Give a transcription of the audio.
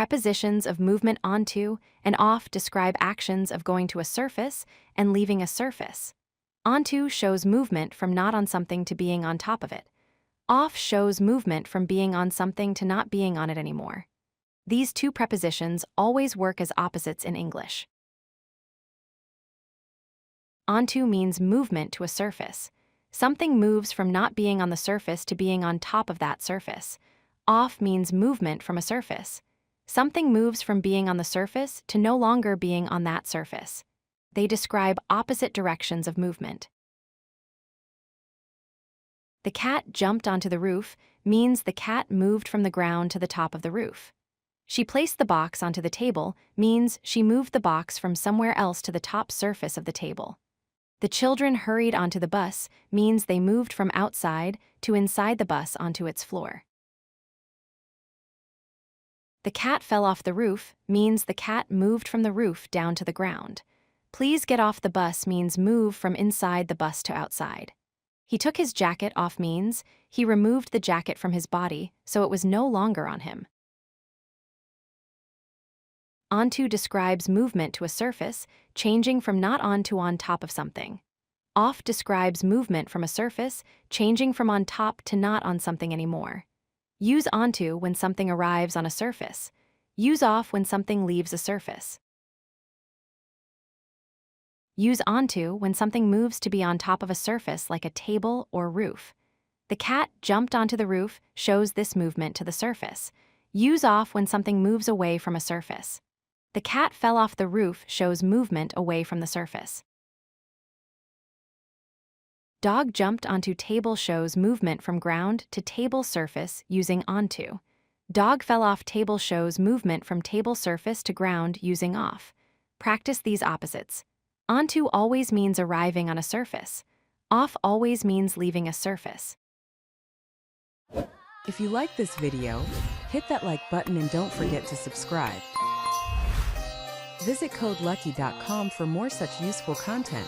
Prepositions of movement onto and off describe actions of going to a surface and leaving a surface. Onto shows movement from not on something to being on top of it. Off shows movement from being on something to not being on it anymore. These two prepositions always work as opposites in English. Onto means movement to a surface. Something moves from not being on the surface to being on top of that surface. Off means movement from a surface. Something moves from being on the surface to no longer being on that surface. They describe opposite directions of movement. The cat jumped onto the roof means the cat moved from the ground to the top of the roof. She placed the box onto the table means she moved the box from somewhere else to the top surface of the table. The children hurried onto the bus means they moved from outside to inside the bus onto its floor. The cat fell off the roof means the cat moved from the roof down to the ground. Please get off the bus means move from inside the bus to outside. He took his jacket off means he removed the jacket from his body so it was no longer on him. Onto describes movement to a surface, changing from not on to on top of something. Off describes movement from a surface, changing from on top to not on something anymore. Use onto when something arrives on a surface. Use off when something leaves a surface. Use onto when something moves to be on top of a surface like a table or roof. The cat jumped onto the roof shows this movement to the surface. Use off when something moves away from a surface. The cat fell off the roof shows movement away from the surface. Dog jumped onto table shows movement from ground to table surface using onto. Dog fell off table shows movement from table surface to ground using off. Practice these opposites. Onto always means arriving on a surface. Off always means leaving a surface. If you like this video, hit that like button and don't forget to subscribe. Visit codelucky.com for more such useful content.